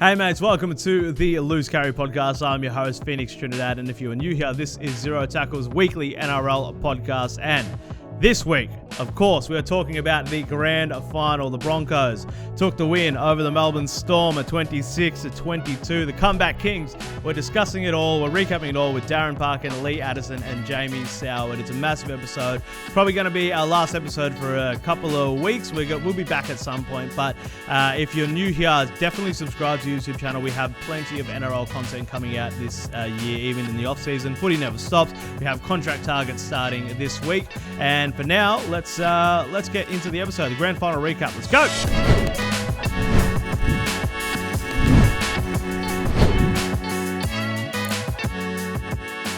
Hey mates, welcome to the Loose Carry Podcast. I'm your host, Phoenix Trinidad, and if you are new here, this is Zero Tackle's weekly NRL podcast. And this week, of course, we are talking about the grand final. The Broncos took the win over the Melbourne Storm at 26-22. The comeback Kings. We're discussing it all. We're recapping it all with Darren, Parkin, Lee Addison, and Jamie Soward. It's a massive episode. Probably going to be our last episode for a couple of weeks. We'll be back at some point. But if you're new here, definitely subscribe to the YouTube channel. We have plenty of NRL content coming out this year, even in the off-season. Footy never stops. We have contract targets starting this week. And for now, let's get into the episode, the grand final recap. Let's go.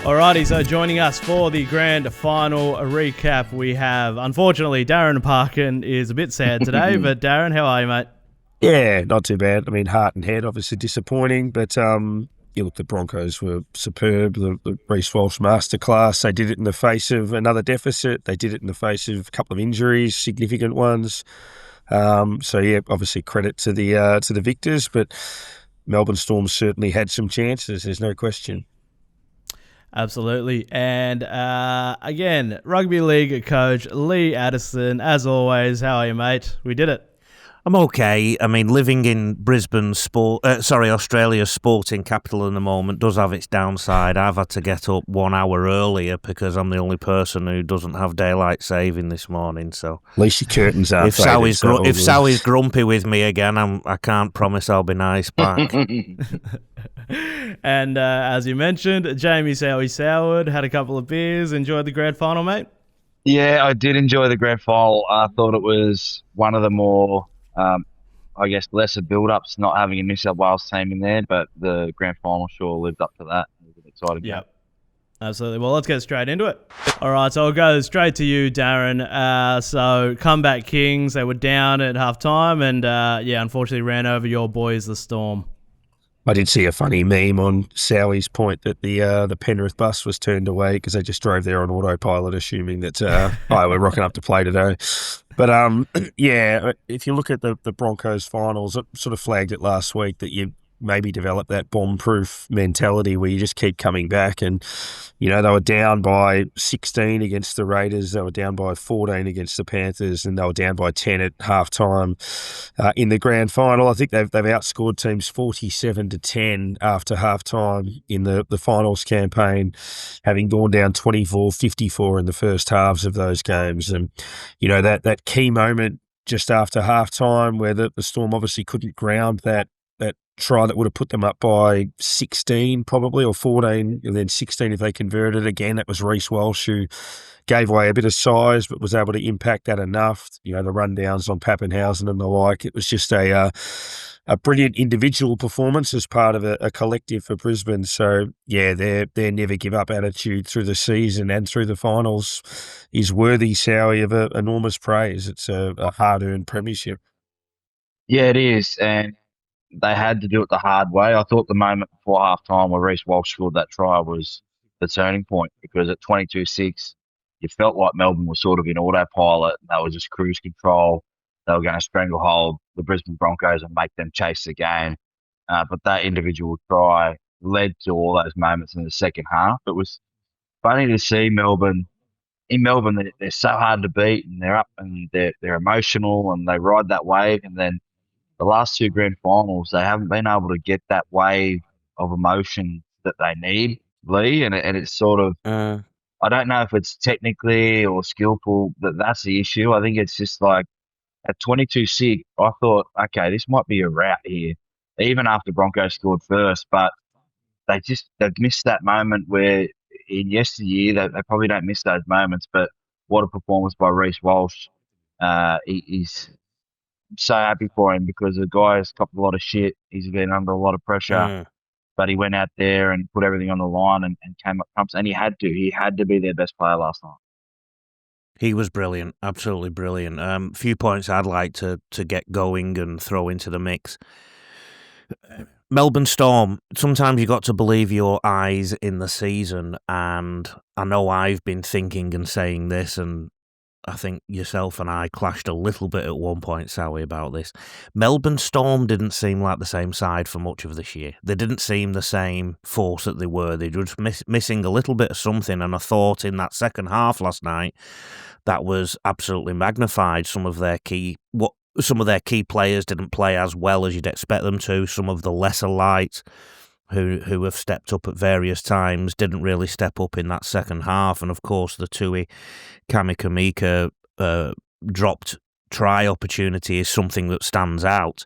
Alrighty, so joining us for the grand final recap, we have, unfortunately, Darren Parkin is a bit sad today, but Darren, how are you, mate? Yeah, not too bad. I mean, heart and head, obviously disappointing, but look, the Broncos were superb. The Reece Walsh masterclass. They did it in the face of another deficit. They did it in the face of a couple of injuries, significant ones. Obviously credit to the victors, but Melbourne Storm certainly had some chances. There's no question. Absolutely. And again, rugby league coach Lee Addison, as always, how are you, mate? We did it. I'm okay. I mean, living in Australia's sporting capital in the moment does have its downside. I've had to get up 1 hour earlier because I'm the only person who doesn't have daylight saving this morning. So at least your curtains aren't if Sowie's grumpy with me again, I can't promise I'll be nice back. And as you mentioned, Jamie Soward had a couple of beers, enjoyed the grand final, mate? Yeah, I did enjoy the grand final. I thought it was one of the more lesser build-ups, not having a New South Wales team in there, but the grand final sure lived up to that. It was an exciting game. Absolutely. Well, let's get straight into it. All right, so I'll go straight to you, Darren. So comeback Kings, they were down at halftime and, unfortunately ran over your boys, the Storm. I did see a funny meme on Sowie's point that the Penrith bus was turned away because they just drove there on autopilot, assuming that we're rocking up to play today. But if you look at the Broncos finals, it sort of flagged it last week that you maybe develop that bomb-proof mentality where you just keep coming back. And, they were down by 16 against the Raiders. They were down by 14 against the Panthers, and they were down by 10 at halftime in the grand final. I think they've outscored teams 47-10 after halftime in the finals campaign, having gone down 24-54 in the first halves of those games. And, that key moment just after halftime where the Storm obviously couldn't ground that try that would have put them up by 16 probably, or 14, and then 16 if they converted. Again, that was Reece Walsh who gave away a bit of size but was able to impact that enough. The rundowns on Pappenhausen and the like. It was just a brilliant individual performance as part of a collective for Brisbane. So, yeah, their never give up attitude through the season and through the finals is worthy, Sowie, of enormous praise. It's a hard-earned premiership. Yeah, it is, and they had to do it the hard way. I thought the moment before halftime where Reece Walsh scored that try was the turning point, because at 22-6, you felt like Melbourne was sort of in autopilot. They were just cruise control. They were going to stranglehold the Brisbane Broncos and make them chase the game. But that individual try led to all those moments in the second half. It was funny to see Melbourne. In Melbourne, they're so hard to beat, and they're up and they're emotional and they ride that wave. And then the last two grand finals, they haven't been able to get that wave of emotion that they need, Lee. And it's sort of, I don't know if it's technically or skillful that's the issue. I think it's just like at 22-6, I thought, okay, this might be a rout here, even after Broncos scored first. But they've missed that moment where in yesteryear, they probably don't miss those moments. But what a performance by Reece Walsh. He's so happy for him because the guy has copped a lot of shit. He's been under a lot of pressure, but he went out there and put everything on the line and came up trumps. And he had to be their best player last night. He was brilliant, absolutely brilliant. Few points I'd like to get going and throw into the mix. Melbourne Storm, sometimes you got to believe your eyes in the season, and I know I've been thinking and saying this, and I think yourself and I clashed a little bit at one point, Sowie, about this. Melbourne Storm didn't seem like the same side for much of this year. They didn't seem the same force that they were. They were just missing a little bit of something, and I thought in that second half last night that was absolutely magnified. Some of their key players didn't play as well as you'd expect them to. Some of the lesser lights who have stepped up at various times didn't really step up in that second half. And of course, the Tui Kamikamika dropped try opportunity is something that stands out.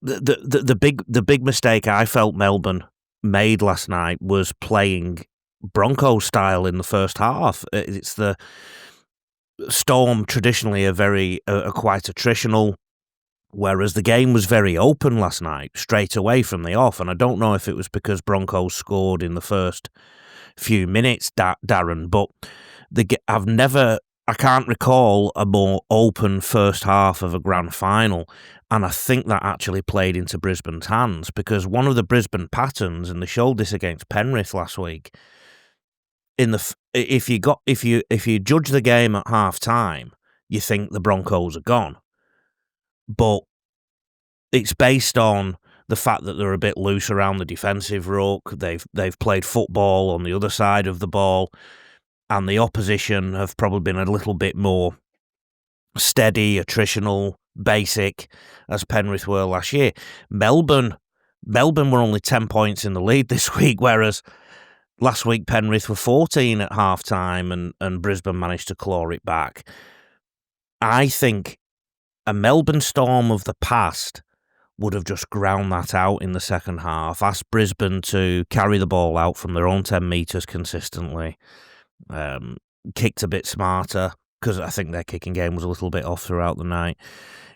The big mistake I felt Melbourne made last night was playing Broncos style in the first half. It's the Storm traditionally are quite attritional, whereas the game was very open last night, straight away from the off. And I don't know if it was because Broncos scored in the first few minutes, Darren, but I can't recall a more open first half of a grand final. And I think that actually played into Brisbane's hands, because one of the Brisbane patterns, and they showed this against Penrith last week, if you judge the game at half time, you think the Broncos are gone. But it's based on the fact that they're a bit loose around the defensive ruck. They've played football on the other side of the ball, and the opposition have probably been a little bit more steady, attritional, basic, as Penrith were last year. Melbourne were only 10 points in the lead this week, whereas last week Penrith were 14 at half time, and Brisbane managed to claw it back. I think a Melbourne Storm of the past would have just ground that out in the second half, asked Brisbane to carry the ball out from their own 10 metres consistently, kicked a bit smarter, because I think their kicking game was a little bit off throughout the night.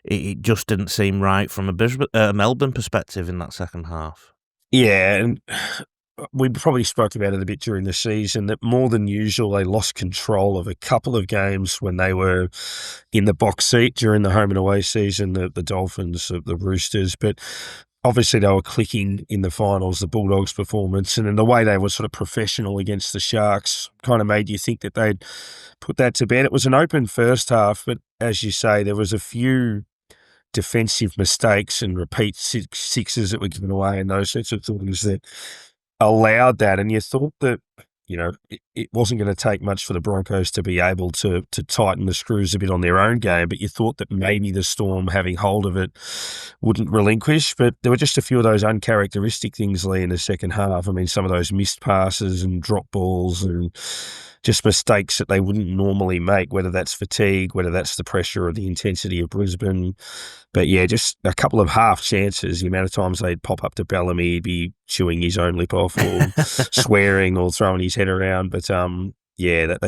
It just didn't seem right from a Melbourne perspective in that second half. Yeah, and we probably spoke about it a bit during the season, that more than usual they lost control of a couple of games when they were in the box seat during the home and away season, the Dolphins, the Roosters, but obviously they were clicking in the finals, the Bulldogs' performance, and then the way they were sort of professional against the Sharks kind of made you think that they'd put that to bed. It was an open first half, but as you say, there was a few defensive mistakes and repeat sixes that were given away and those sorts of things that allowed that. And you thought that, it wasn't going to take much for the Broncos to be able to tighten the screws a bit on their own game, but you thought that maybe the Storm, having hold of it, wouldn't relinquish. But there were just a few of those uncharacteristic things, Lee, in the second half. I mean, some of those missed passes and drop balls and just mistakes that they wouldn't normally make, whether that's fatigue, whether that's the pressure or the intensity of Brisbane. But yeah, just a couple of half chances. The amount of times they'd pop up to Bellamy, he'd be chewing his own lip off or swearing or throwing his head around. But that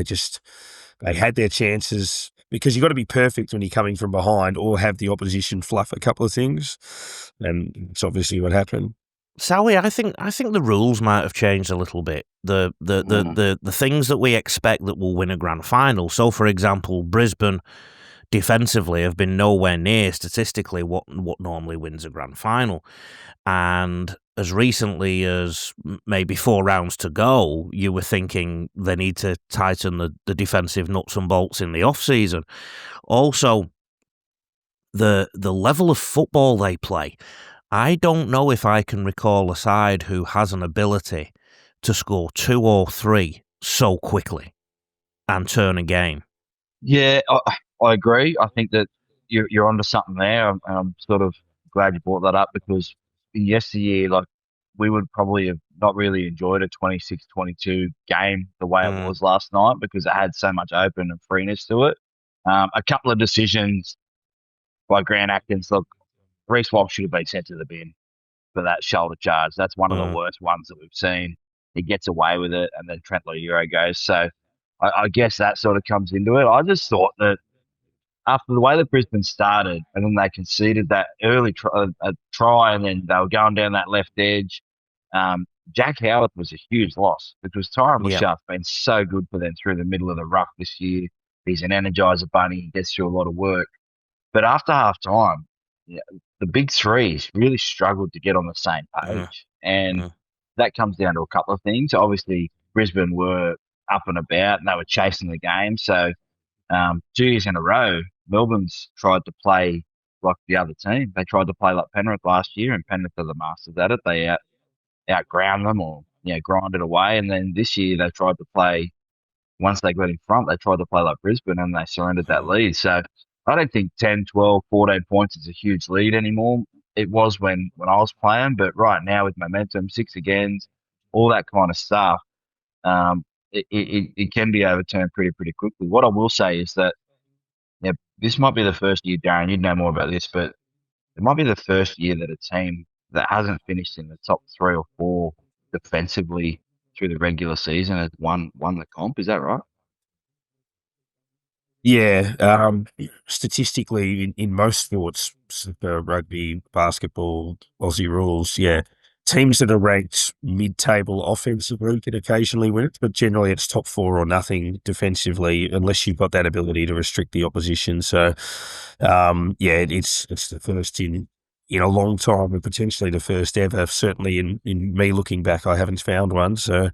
they had their chances, because you've got to be perfect when you're coming from behind or have the opposition fluff a couple of things. And it's obviously what happened. Sally, I think the rules might have changed a little bit. The things that we expect that will win a grand final. So, for example, Brisbane defensively have been nowhere near statistically what normally wins a grand final. And as recently as maybe 4 rounds to go, you were thinking they need to tighten the defensive nuts and bolts in the off-season. Also, the level of football they play. I don't know if I can recall a side who has an ability to score 2 or 3 so quickly and turn a game. Yeah, I agree. I think that you're onto something there. I'm sort of glad you brought that up, because in yesteryear, we would probably have not really enjoyed a 26-22 game the way it was last night, because it had so much open and freeness to it. A couple of decisions by Grant Atkins. Look, Reece Walsh should have been sent to the bin for that shoulder charge. That's one of the worst ones that we've seen. He gets away with it, and then Trent Loiero goes. So I guess that sort of comes into it. I just thought that after the way that Brisbane started, and then they conceded that early try, and then they were going down that left edge, Jack Howard was a huge loss, because Tyron Musharraf's been so good for them through the middle of the ruck this year. He's an energizer bunny. He gets through a lot of work. But after half time, the big threes really struggled to get on the same page. And that comes down to a couple of things. Obviously, Brisbane were up and about, and they were chasing the game. So 2 years in a row, Melbourne's tried to play like the other team. They tried to play like Penrith last year, and Penrith are the masters at it. They outground them or grind it away. And then this year they tried to play. Once they got in front, they tried to play like Brisbane, and they surrendered that lead. So I don't think 10, 12, 14 points is a huge lead anymore. It was when I was playing, but right now with momentum, 6 agains, all that kind of stuff, it can be overturned pretty quickly. What I will say is that this might be the first year, Darren, you'd know more about this, but it might be the first year that a team that hasn't finished in the top 3 or 4 defensively through the regular season has won the comp. Is that right? Yeah, statistically, in most sports, rugby, basketball, Aussie rules, teams that are ranked mid-table offensively can occasionally win it, but generally it's top 4 or nothing defensively, unless you've got that ability to restrict the opposition. So, it's the first in a long time, and potentially the first ever. Certainly, in me looking back, I haven't found one. So.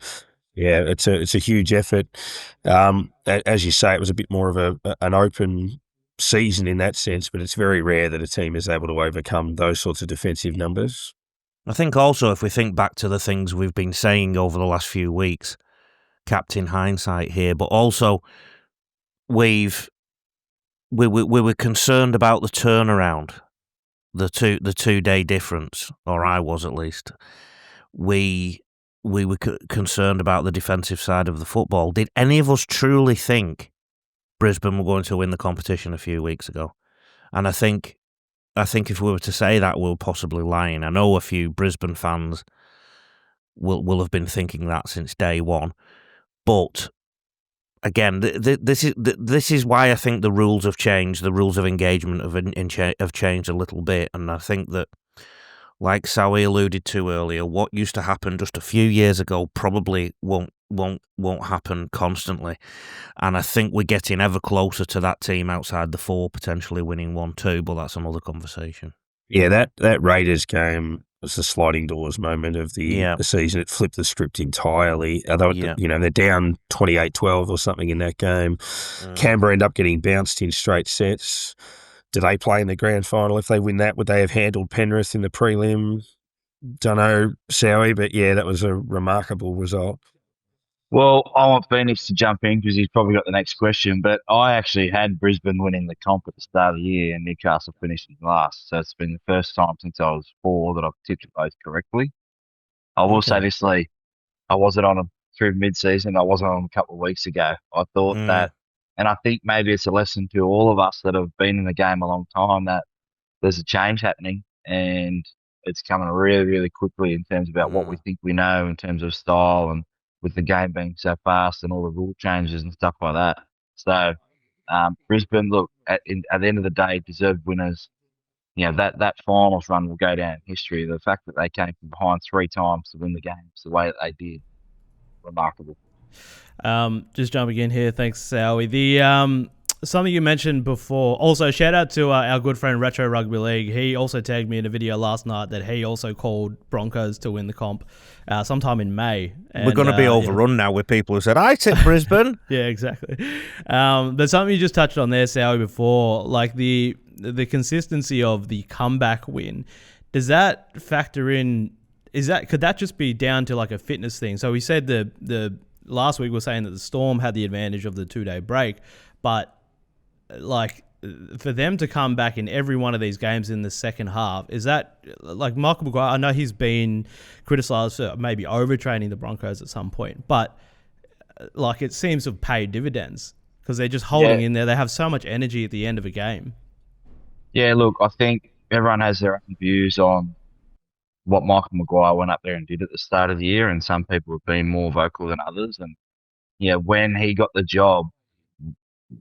Yeah, it's a huge effort. As you say, it was a bit more of an open season in that sense, but it's very rare that a team is able to overcome those sorts of defensive numbers. I think also if we think back to the things we've been saying over the last few weeks, captain hindsight here, but also we were concerned about the turnaround, the 2-day difference, or I was at least. We were concerned about the defensive side of the football. Did any of us truly think Brisbane were going to win the competition a few weeks ago? And I think if we were to say that, we're possibly lying. I know a few Brisbane fans will have been thinking that since day one. But again, this is why I think the rules have changed. The rules of engagement have changed a little bit, and I think that, like Soward alluded to earlier, what used to happen just a few years ago probably won't happen constantly. And I think we're getting ever closer to that team outside the 4 potentially winning 1-2, but that's another conversation. Yeah, that Raiders game was the sliding doors moment of the season. It flipped the script entirely. Although, they're down 28-12 or something in that game. Canberra end up getting bounced in straight sets. Do they play in the grand final? If they win that, would they have handled Penrith in the prelim? Don't know, Sowie, but that was a remarkable result. Well, I want Phoenix to jump in because he's probably got the next question, but I actually had Brisbane winning the comp at the start of the year and Newcastle finishing last. So it's been the first time since I was 4 that I've tipped both correctly. I will say this, Lee, I wasn't on them through mid-season. I wasn't on them a couple of weeks ago. I thought that, and I think maybe it's a lesson to all of us that have been in the game a long time, that there's a change happening and it's coming really, really quickly in terms about what we think we know in terms of style, and with the game being so fast and all the rule changes and stuff like that. So Brisbane, look, at the end of the day, deserved winners. That finals run will go down in history. The fact that they came from behind 3 times to win the games the way that they did, remarkable. Just jumping in here, thanks, Sowie. The something you mentioned before. Also, shout out to our good friend Retro Rugby League. He also tagged me in a video last night that he also called Broncos to win the comp sometime in May. And, we're going to be overrun now with people who said, I tipped Brisbane. Yeah, exactly. There's something you just touched on there, Sowie, before, like the consistency of the comeback win. Does that factor in? Could that just be down to like a fitness thing? So we said the last week we were saying that the Storm had the advantage of the 2-day break, but like for them to come back in every one of these games in the second half, is that like Michael Maguire? I know he's been criticised for maybe overtraining the Broncos at some point, but like it seems to have paid dividends because they're just holding in there. They have so much energy at the end of a game. Yeah, look, I think everyone has their own views on what Michael Maguire went up there and did at the start of the year, and some people have been more vocal than others. And when he got the job,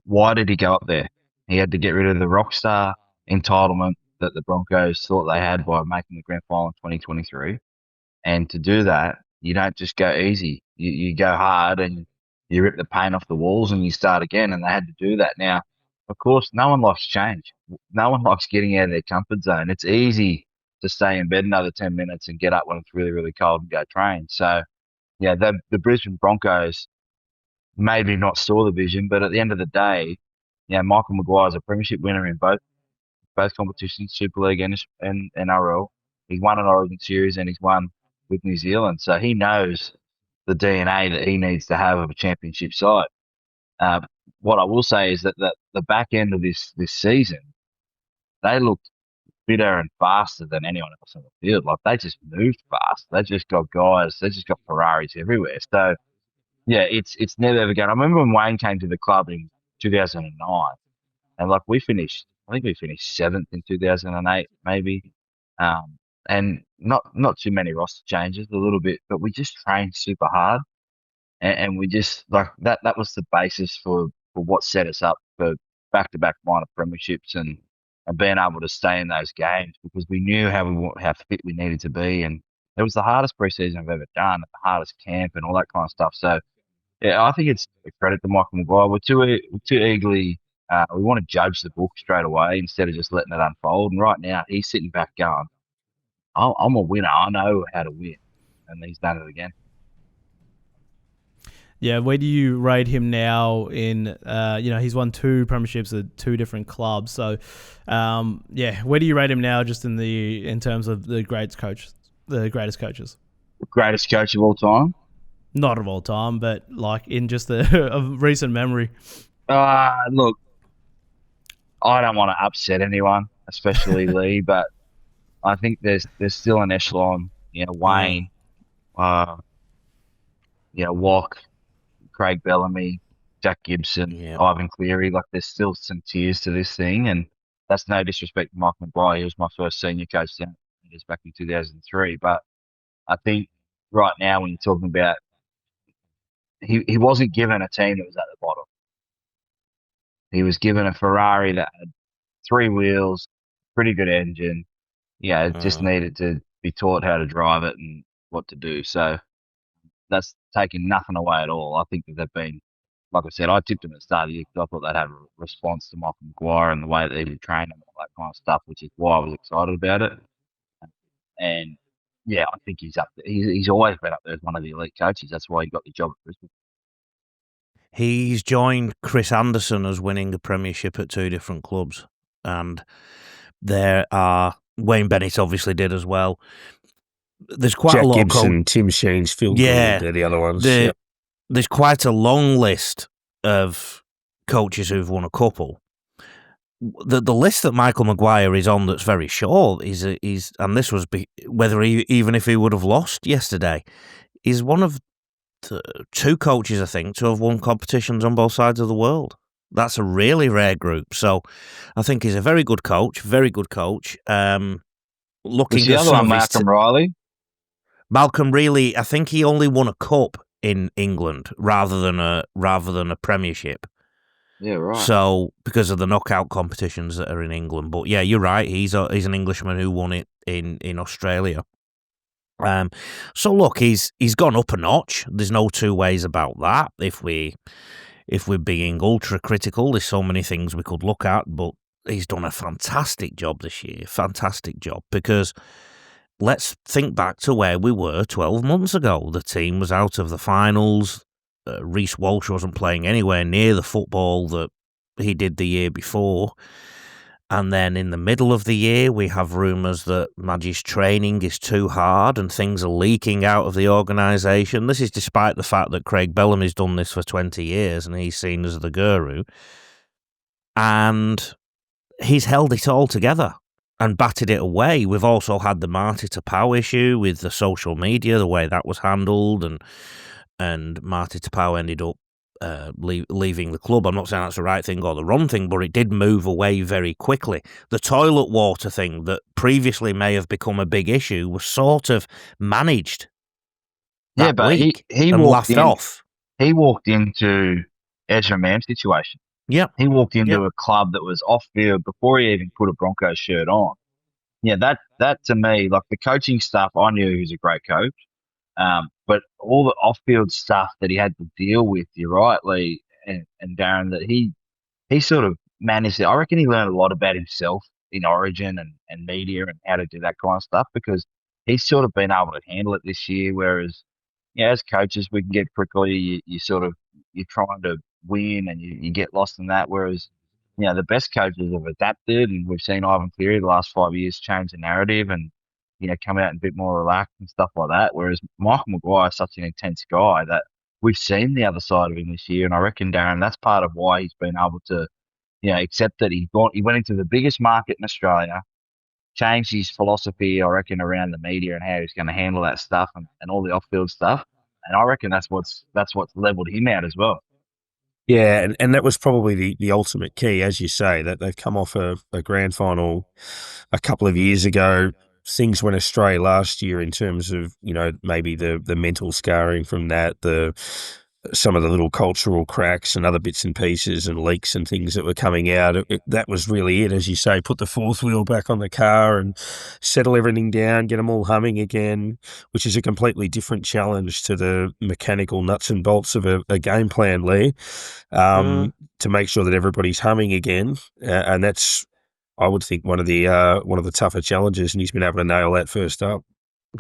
why did he go up there? He had to get rid of the rock star entitlement that the Broncos thought they had by making the grand final in 2023. And to do that, you don't just go easy. You go hard and you rip the paint off the walls and you start again. And they had to do that. Now, of course, no one likes change. No one likes getting out of their comfort zone. It's easy to stay in bed another 10 minutes and get up when it's really, really cold and go train. So, the Brisbane Broncos, maybe not saw the vision, but at the end of the day, Michael Maguire's a premiership winner in both competitions, Super League and NRL. He's won an Origin series and he's won with New Zealand, so he knows the DNA that he needs to have of a championship side. Uh, what I will say is that the back end of this season, they looked fitter and faster than anyone else on the field. Like they just moved fast. They just got guys. They just got Ferraris everywhere. So yeah, it's never ever going. I remember when Wayne came to the club in 2009, and like we finished. I think we finished seventh in 2008, maybe. And not too many roster changes, a little bit, but we just trained super hard, and we just like that was the basis for what set us up for back to back minor premierships and being able to stay in those games because we knew how fit we needed to be, and it was the hardest preseason I've ever done, the hardest camp and all that kind of stuff. So yeah, I think it's a credit to Michael Maguire. We're too eagerly. We want to judge the book straight away instead of just letting it unfold. And right now, he's sitting back going, I'm a winner. I know how to win. And he's done it again. Yeah, where do you rate him now in, he's won 2 premierships at 2 different clubs. So, where do you rate him now just in terms of the greatest coaches? Greatest coach of all time? Not of all time, but like in just a recent memory. Look, I don't want to upset anyone, especially Lee, but I think there's still an echelon. Wayne, Walk, Craig Bellamy, Jack Gibson, Ivan Cleary. Like there's still some tiers to this thing, and that's no disrespect to Mike Maguire. He was my first senior coach down back in 2003. But I think right now when you're talking about he wasn't given a team that was at the bottom. He was given a Ferrari that had 3 wheels, pretty good engine. Just needed to be taught how to drive it and what to do. So that's taken nothing away at all. I think that they've been, like I said, I tipped them at the start of the year because I thought they'd have a response to Michael Maguire and the way that he would train and all that kind of stuff, which is why I was excited about it. And yeah, I think he's up there. He's always been up there as one of the elite coaches. That's why he got the job at Brisbane. He's joined Chris Anderson as winning a premiership at 2 different clubs. And there are, Wayne Bennett obviously did as well. There's quite Jack a lot Gibson, of Tim Sheens, Phil Gould, they're the other ones. There's quite a long list of coaches who've won a couple. The list that Michael Maguire is on that's very short is and this was even if he would have lost yesterday, is one of 2 coaches, I think, to have won competitions on both sides of the world. That's a really rare group. So I think he's a very good coach. Was the other one Malcolm Riley? Malcolm Riley, I think he only won a cup in England rather than a premiership. Yeah, right. So because of the knockout competitions that are in England, but yeah, you're right. He's an Englishman who won it in Australia. So look, he's gone up a notch. There's no 2 ways about that. If we're being ultra critical, there's so many things we could look at, but he's done a fantastic job this year. Fantastic job, because let's think back to where we were 12 months ago. The team was out of the finals. Reece Walsh wasn't playing anywhere near the football that he did the year before. And then in the middle of the year, we have rumours that Madge's training is too hard and things are leaking out of the organisation. This is despite the fact that Craig Bellamy's done this for 20 years and he's seen as the guru. And he's held it all together and batted it away. We've also had the Marty Tapau issue with the social media, the way that was handled, and Marty Tapau ended up leaving the club. I'm not saying that's the right thing or the wrong thing, but it did move away very quickly. The toilet water thing that previously may have become a big issue was sort of managed. Yeah, but he walked off. He walked into Ezra Mam's situation. Yeah, he walked into a club that was off field before he even put a Broncos shirt on. Yeah, that to me, like the coaching stuff, I knew he was a great coach. But all the off-field stuff that he had to deal with, you're right, Lee and Darren, that he sort of managed it. I reckon he learned a lot about himself in Origin and media and how to do that kind of stuff because he's sort of been able to handle it this year. Whereas, as coaches, we can get prickly. You sort of you're trying to win and you get lost in that. Whereas, the best coaches have adapted, and we've seen Ivan Cleary the last 5 years change the narrative and, come out a bit more relaxed and stuff like that. Whereas Michael Maguire is such an intense guy that we've seen the other side of him this year. And I reckon, Darren, that's part of why he's been able to, accept that he went into the biggest market in Australia, changed his philosophy, I reckon, around the media and how he's going to handle that stuff and all the off-field stuff. And I reckon that's what's leveled him out as well. Yeah, and that was probably the ultimate key, as you say, that they've come off a grand final a couple of years ago. Things went astray last year in terms of, maybe the mental scarring from that, some of the little cultural cracks and other bits and pieces and leaks and things that were coming out. That was really it, as you say, put the fourth wheel back on the car and settle everything down, get them all humming again, which is a completely different challenge to the mechanical nuts and bolts of a game plan, Lee, to make sure that everybody's humming again. And that's, I would think, one of the tougher challenges, and he's been able to nail that first up.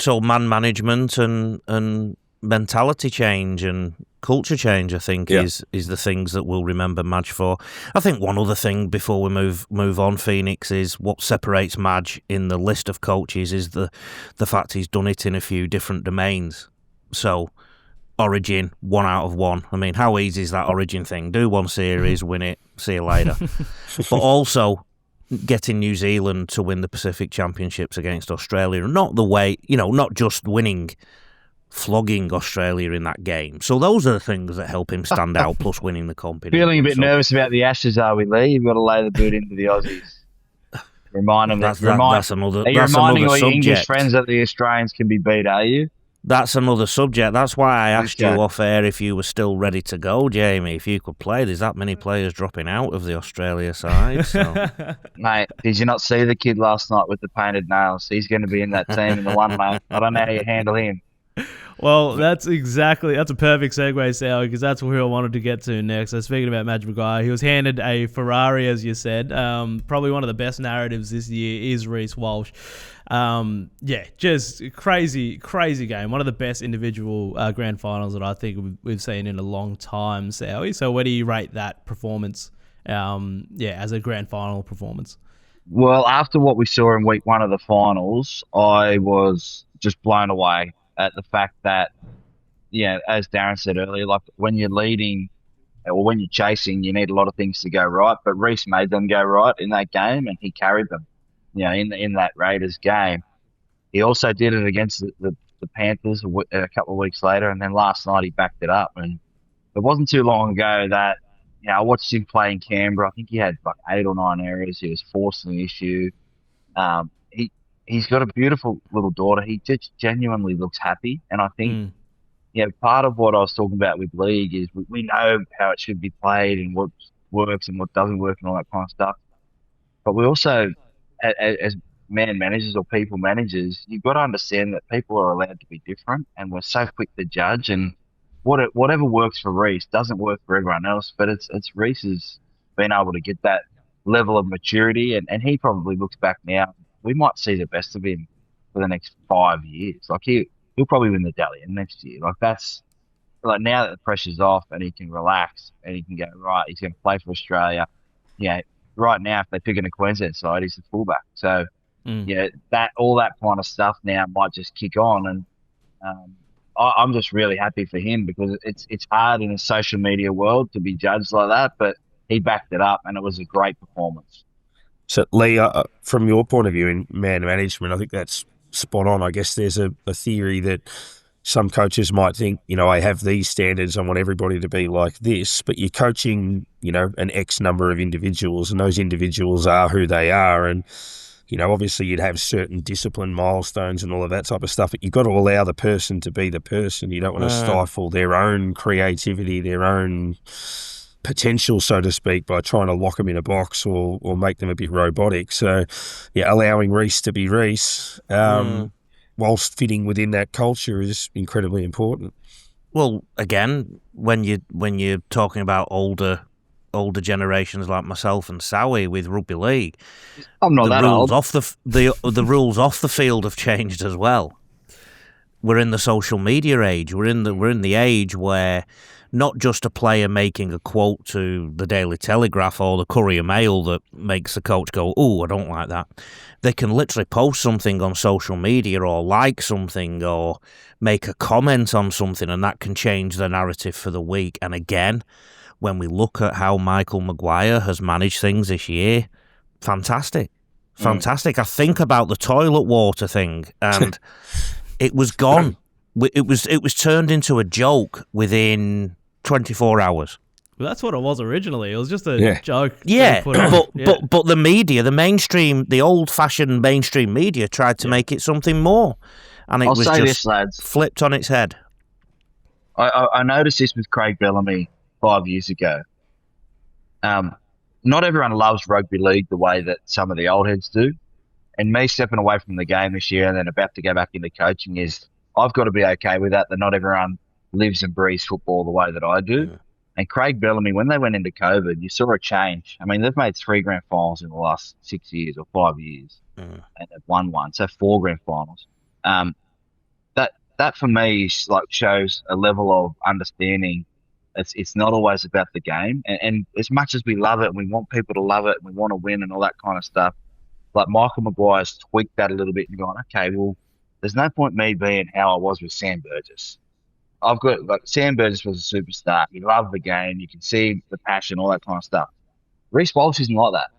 So man management and mentality change and culture change, I think, is the things that we'll remember Madge for. I think one other thing before we move on, Phoenix, is what separates Madge in the list of coaches is the fact he's done it in a few different domains. So Origin, 1 out of 1. I mean, how easy is that Origin thing? Do one series, win it, see you later. But also getting New Zealand to win the Pacific Championships against Australia. Not the way, not just winning, flogging Australia in that game. So those are the things that help him stand out, plus winning the competition. Feeling a bit nervous about the Ashes, are we, Lee? You've got to lay the boot into the Aussies. Remind them that's another reminding all your subject. English friends that the Australians can be beat, are you? That's another subject. That's why I asked you off air if you were still ready to go, Jamie. If you could play, there's that many players dropping out of the Australia side. So. Mate, did you not see the kid last night with the painted nails? He's going to be in that team in the one, mate. I don't know how you handle him. Well, that's a perfect segue, Sal, because that's where I wanted to get to next. So speaking about Madge Maguire, he was handed a Ferrari, as you said. Probably one of the best narratives this year is Reece Walsh. Just crazy game. One of the best individual grand finals that I think we've seen in a long time, Sally. So where do you rate that performance, as a grand final performance? Well, after what we saw in week 1 of the finals, I was just blown away at the fact that, as Darren said earlier, like when you're leading or when you're chasing, you need a lot of things to go right. But Reece made them go right in that game, and he carried them, in that Raiders game. He also did it against the Panthers a couple of weeks later, and then last night he backed it up. And it wasn't too long ago that, I watched him play in Canberra. I think he had like 8 or 9 errors. He was forcing the issue. He's got a beautiful little daughter. He just genuinely looks happy. And I think, part of what I was talking about with league is we know how it should be played and what works and what doesn't work and all that kind of stuff. But we also, as man managers or people managers, you've got to understand that people are allowed to be different, and we're so quick to judge. And whatever works for Reece doesn't work for everyone else. But it's Reece's been able to get that level of maturity, and he probably looks back now. We might see the best of him for the next 5 years. Like he'll probably win the Dalian next year. Like that's like now that the pressure's off and he can relax and he can go right. He's going to play for Australia. Right now if they pick in a Queensland side, he's the fullback. So that all that kind of stuff now might just kick on, and I'm just really happy for him because it's hard in a social media world to be judged like that, but he backed it up and it was a great performance. So, Lee, from your point of view in man management, I think that's spot on. I guess there's a theory that some coaches might think, I have these standards, I want everybody to be like this, but you're coaching, an X number of individuals, and those individuals are who they are. And, obviously you'd have certain discipline milestones and all of that type of stuff, but you've got to allow the person to be the person. You don't want to stifle their own creativity, their own potential, so to speak, by trying to lock them in a box or make them a bit robotic. So, allowing Reece to be Reece, whilst fitting within that culture, is incredibly important. Well, again, when you're talking about older generations like myself and Soward with rugby league, I'm not that old. The rules off the field have changed as well. We're in the social media age. We're in the age where not just a player making a quote to the Daily Telegraph or the Courier Mail that makes the coach go, "Oh, I don't like that." They can literally post something on social media or like something or make a comment on something, and that can change the narrative for the week. And again, when we look at how Michael Maguire has managed things this year, fantastic. Fantastic. I think about the toilet water thing, and it was gone. It was turned into a joke within 24 hours. Well, that's what it was originally. It was just a joke. Yeah, but but the media, the mainstream, the old-fashioned mainstream media tried to make it something more, and it I'll was say just this, lads. flipped on its head. I noticed this with Craig Bellamy 5 years ago. Not everyone loves rugby league the way that some of the old heads do. And me stepping away from the game this year and then about to go back into coaching is I've got to be okay with that not everyone lives and breathes football the way that I do. Yeah. And Craig Bellamy, when they went into COVID, you saw a change. I mean, they've made 3 grand finals in the last 6 years or 5 years, and they've won one, so 4 grand finals. That for me shows a level of understanding. It's not always about the game, and as much as we love it, and we want people to love it, and we want to win and all that kind of stuff. Like Michael Maguire's tweaked that a little bit and gone, okay, well, there's no point me being how I was with Sam Burgess. Sam Burgess was a superstar. He loved the game. You can see the passion, all that kind of stuff. Reece Walsh isn't like that.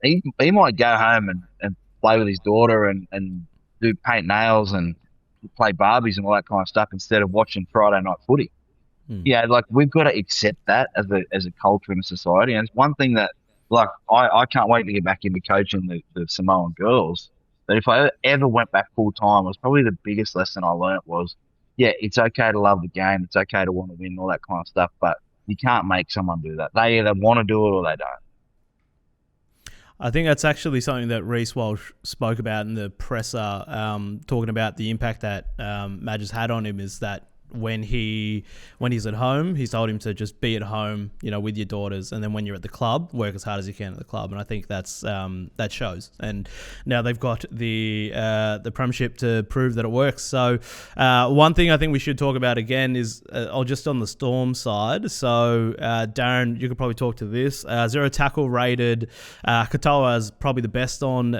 He might go home and play with his daughter and do paint nails and play Barbies and all that kind of stuff instead of watching Friday night footy. Yeah, we've got to accept that as a culture in a society. And it's one thing that I can't wait to get back into coaching the Samoan girls. But if I ever went back full time, it was probably the biggest lesson I learnt was, yeah, it's okay to love the game. It's okay to want to win, all that kind of stuff. But you can't make someone do that. They either want to do it or they don't. I think that's actually something that Reece Walsh spoke about in the presser, talking about the impact that Madge has had on him is that when he's at home, he's told him to just be at home, with your daughters, and then when you're at the club, work as hard as you can at the club. And I think that's that shows. And now they've got the Premiership to prove that it works. So one thing I think we should talk about again is just on the Storm side. So Darren, you could probably talk to this. 0 tackle rated. Katoa is probably the best on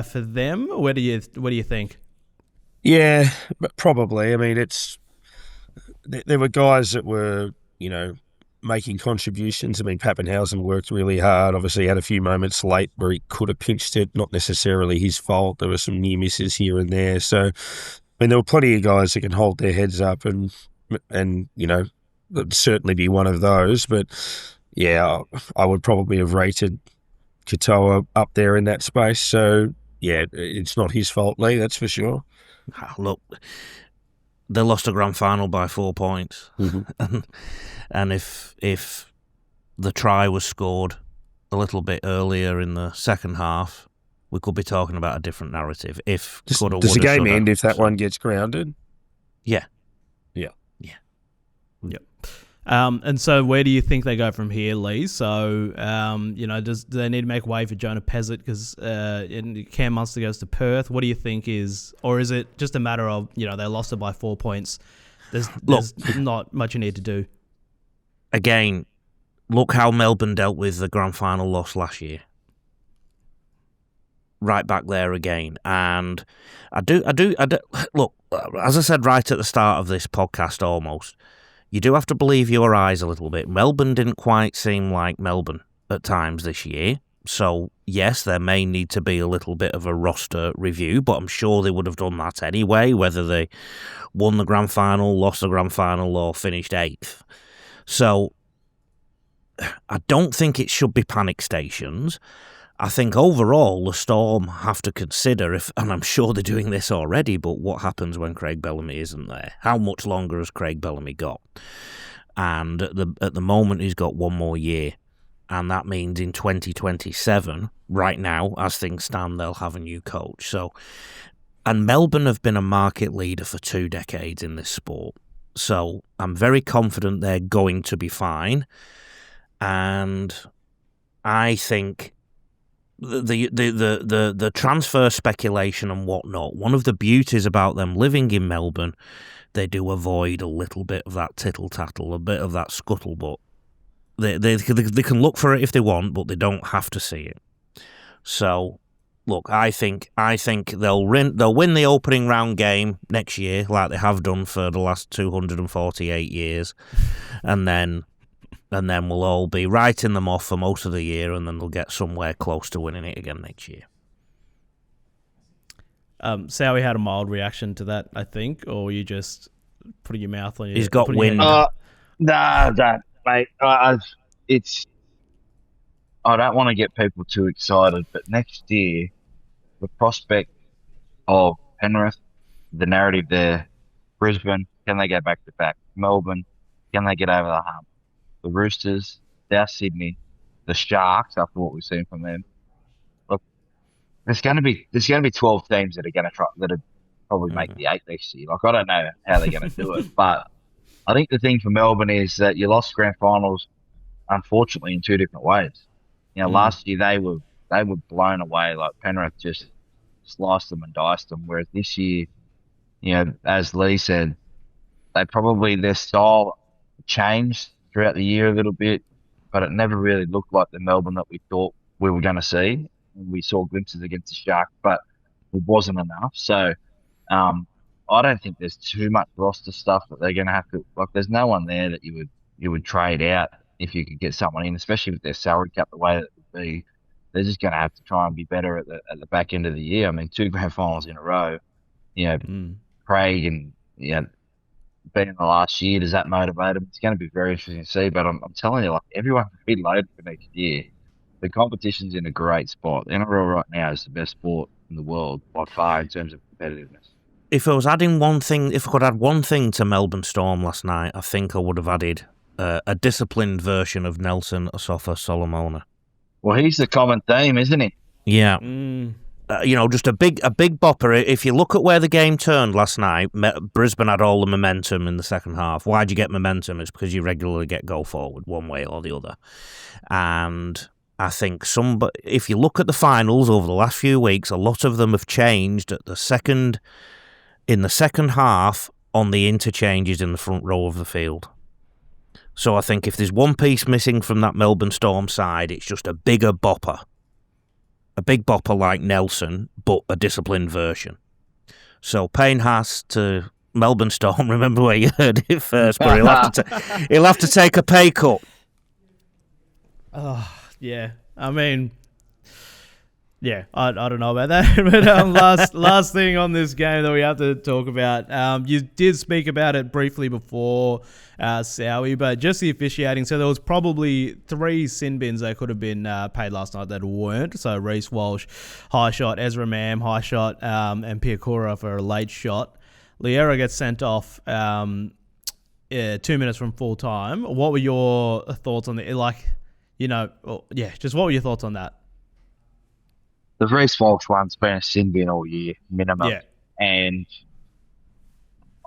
for them. What do you think? Yeah, probably. I mean, there were guys that were, making contributions. I mean, Pappenhausen worked really hard. Obviously, had a few moments late where he could have pinched it. Not necessarily his fault. There were some near misses here and there. So, I mean, there were plenty of guys that can hold their heads up, and that'd certainly be one of those. But yeah, I would probably have rated Katoa up there in that space. So yeah, it's not his fault, Lee. That's for sure. Look, they lost a grand final by 4 points, and if the try was scored a little bit earlier in the second half, we could be talking about a different narrative. If does the game end if that one gets grounded? Yeah. And so where do you think they go from here, Lee? So, do they need to make way for Jonah Pezzett because Cam Munster goes to Perth? What do you think or is it just a matter of, they lost it by 4 points? There's not much you need to do. Again, look how Melbourne dealt with the grand final loss last year. Right back there again. And I do. Look, as I said right at the start of this podcast almost, you do have to believe your eyes a little bit. Melbourne didn't quite seem like Melbourne at times this year. So, yes, there may need to be a little bit of a roster review, but I'm sure they would have done that anyway, whether they won the grand final, lost the grand final, or finished 8th. So, I don't think it should be panic stations. I think overall the Storm have to consider, and I'm sure they're doing this already, but what happens when Craig Bellamy isn't there? How much longer has Craig Bellamy got? And at the moment he's got 1 more year, and that means in 2027, right now, as things stand, they'll have a new coach. So, and Melbourne have been a market leader for 2 decades in this sport. So I'm very confident they're going to be fine, and I think the transfer speculation and whatnot, one of the beauties about them living in Melbourne, they do avoid a little bit of that tittle-tattle, a bit of that scuttlebutt. They can look for it if they want, but they don't have to see it. So, look, I think they'll win the opening round game next year, like they have done for the last 248 years, and then we'll all be writing them off for most of the year, and then they'll get somewhere close to winning it again next year. Sowie had a mild reaction to that, I think, or were you just putting your mouth on your... He's got wind. Nah, mate. I don't want to get people too excited, but next year, the prospect of Penrith, the narrative there, Brisbane, can they go back to back? Melbourne, can they get over the hump? The Roosters, South Sydney, the Sharks, after what we've seen from them. Look, there's going to be 12 teams that are probably make the 8 next year. Like, I don't know how they're going to do it, but I think the thing for Melbourne is that you lost grand finals, unfortunately, in 2 different ways. Last year they were blown away. Like, Penrith just sliced them and diced them. Whereas this year, as Lee said, their style changed throughout the year a little bit, but it never really looked like the Melbourne that we thought we were going to see. We saw glimpses against the Sharks, but it wasn't enough. So I don't think there's too much roster stuff that they're going to have to. Like, there's no one there that you would trade out if you could get someone in, especially with their salary cap the way that it would be. They're just going to have to try and be better at the back end of the year. I mean, 2 grand finals in a row. Craig and being in the last year, does that motivate them? It's going to be very interesting to see. But I'm telling you, like, everyone's be loaded for next year. The competition's in a great spot. The NRL right now is the best sport in the world by far in terms of competitiveness. If I could add one thing to Melbourne Storm last night, I think I would have added a disciplined version of Nelson Asafa Solomona. Well, he's the common theme, isn't he? Yeah. Just a big bopper. If you look at where the game turned last night, Brisbane had all the momentum in the second half. Why'd you get momentum? It's because you regularly get go forward one way or the other. And I think if you look at the finals over the last few weeks, a lot of them have changed in the second half on the interchanges in the front row of the field. So I think if there's one piece missing from that Melbourne Storm side, it's just a bigger bopper. A big bopper like Nelson, but a disciplined version. So Payne Haas to Melbourne Storm, remember where you heard it first, but he'll have to take a pay cut. Oh, yeah. I mean... Yeah, I don't know about that, but last thing on this game that we have to talk about, you did speak about it briefly before, Sowie, but just the officiating. So there was probably 3 sin bins that could have been paid last night that weren't. So Reece Walsh, high shot, Ezra Mam, high shot, and Piakura for a late shot. Liera gets sent off 2 minutes from full time. What were your thoughts on the, just what were your thoughts on that? The Reece Walsh one's been a sin bin all year, minimum. Yeah. And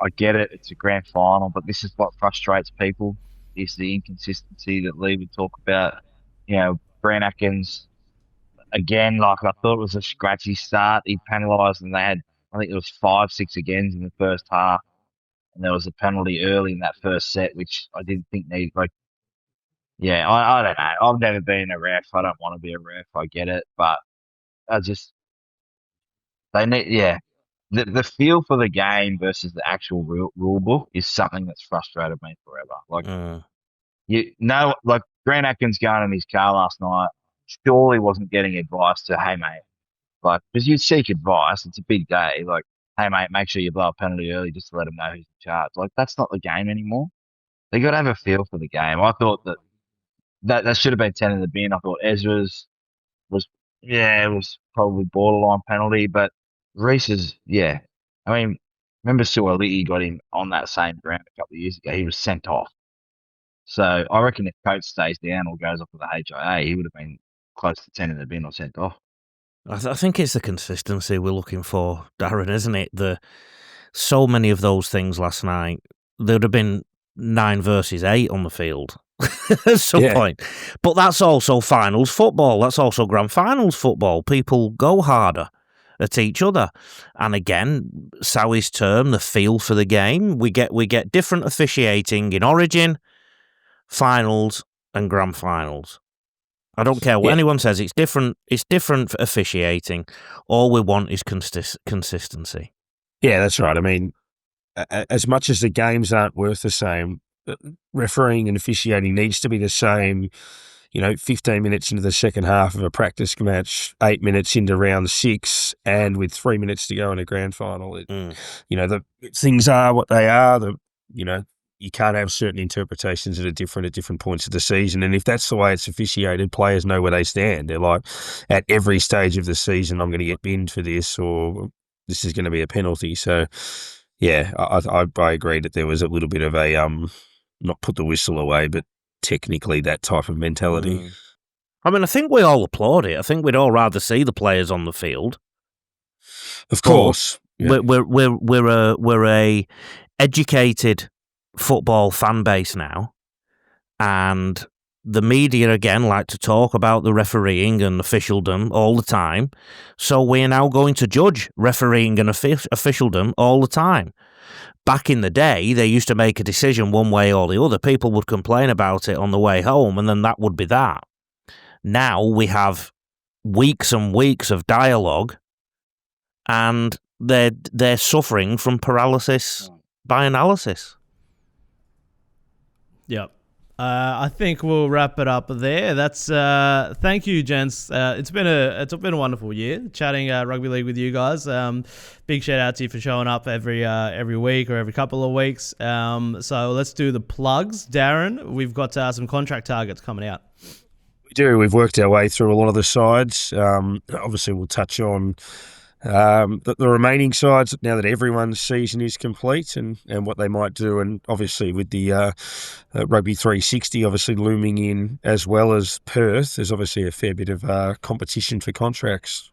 I get it, it's a grand final, but this is what frustrates people, is the inconsistency that Lee would talk about. Brent Atkins, again, I thought it was a scratchy start. He penalised, and they had, I think it was 5-6 agains in the first half, and there was a penalty early in that first set, which I didn't think needed. I don't know. I've never been a ref. I don't want to be a ref. I get it, but they need, the feel for the game versus the actual rule book is something that's frustrated me forever. Grant Atkins going in his car last night surely wasn't getting advice to, hey mate, because you seek advice, it's a big day, hey mate, make sure you blow a penalty early just to let them know who's in charge. That's not the game anymore. They got to have a feel for the game. I thought that should have been 10 in the bin. I thought Ezra's it was probably borderline penalty, but Reece's, I mean, remember Soward got him on that same ground a couple of years ago. He was sent off. So I reckon if Coates stays down or goes off with the HIA, he would have been close to 10 in the bin or sent off. I think it's the consistency we're looking for, Darren, isn't it? So many of those things last night, there would have been 9 versus 8 on the field. at some point. But that's also finals football. That's also grand finals football. People go harder at each other. And again, Sowie's term, the feel for the game, we get different officiating in Origin, finals, and grand finals. I don't care what anyone says. It's different. It's different for officiating. All we want is consistency. Yeah, that's right. I mean, as much as the games aren't worth the same, refereeing and officiating needs to be the same. 15 minutes into the second half of a practice match, 8 minutes into round 6, and with 3 minutes to go in a grand final. The things are what they are. You can't have certain interpretations that are different at different points of the season. And if that's the way it's officiated, players know where they stand. They're like, at every stage of the season, I'm going to get binned for this, or this is going to be a penalty. So, yeah, I agree that there was a little bit of a, not put the whistle away, but technically that type of mentality. I mean, I think we all applaud it. I think we'd all rather see the players on the field. Of course. Yeah. We're a educated football fan base now, and the media again like to talk about the refereeing and officialdom all the time, so we're now going to judge refereeing and officialdom all the time. Back in the day, they used to make a decision one way or the other. People would complain about it on the way home, and then that would be that. Now we have weeks and weeks of dialogue, and they're suffering from paralysis by analysis. Yep. I think we'll wrap it up there. That's thank you, gents. It's been a wonderful year chatting rugby league with you guys. Big shout out to you for showing up every week or every couple of weeks. So let's do the plugs, Darren. We've got some contract targets coming out. We do. We've worked our way through a lot of the sides. Obviously, we'll touch on the remaining sides now that everyone's season is complete and what they might do. And obviously with the Rugby 360 obviously looming in as well as Perth, there's obviously a fair bit of competition for contracts.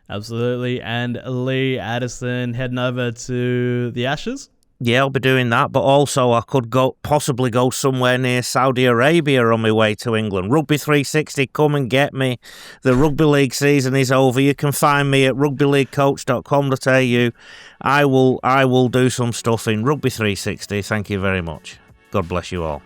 Absolutely. And Lee Addison heading over to the Ashes. Yeah, I'll be doing that, but also I could possibly go somewhere near Saudi Arabia on my way to England. Rugby 360, come and get me. The rugby league season is over. You can find me at rugbyleaguecoach.com.au. I will do some stuff in Rugby 360. Thank you very much. God bless you all.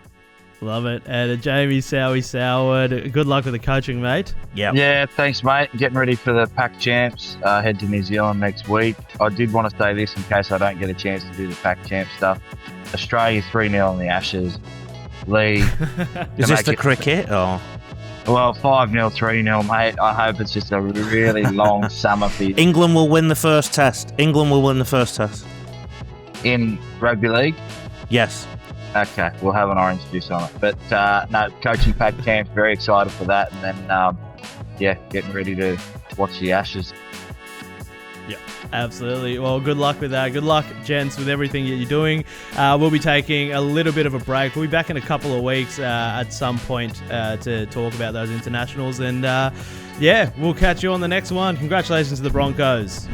Love it. And Jamie Soward, good luck with the coaching, mate. Yeah, thanks, mate. Getting ready for the Pac Champs. Head to New Zealand next week. I did want to say this in case I don't get a chance to do the Pac Champ stuff. Australia 3-0 in the Ashes. Lee. Is this the cricket? Or? Well, 5-0, 3-0, mate. I hope it's just a really long summer for you. England will win the first test. In rugby league? Yes. Okay, we'll have an orange juice on it. But no, coaching Pac Camps, very excited for that. And then, getting ready to watch the Ashes. Yeah, absolutely. Well, good luck with that. Good luck, gents, with everything that you're doing. We'll be taking a little bit of a break. We'll be back in a couple of weeks at some point to talk about those internationals. And, we'll catch you on the next one. Congratulations to the Broncos.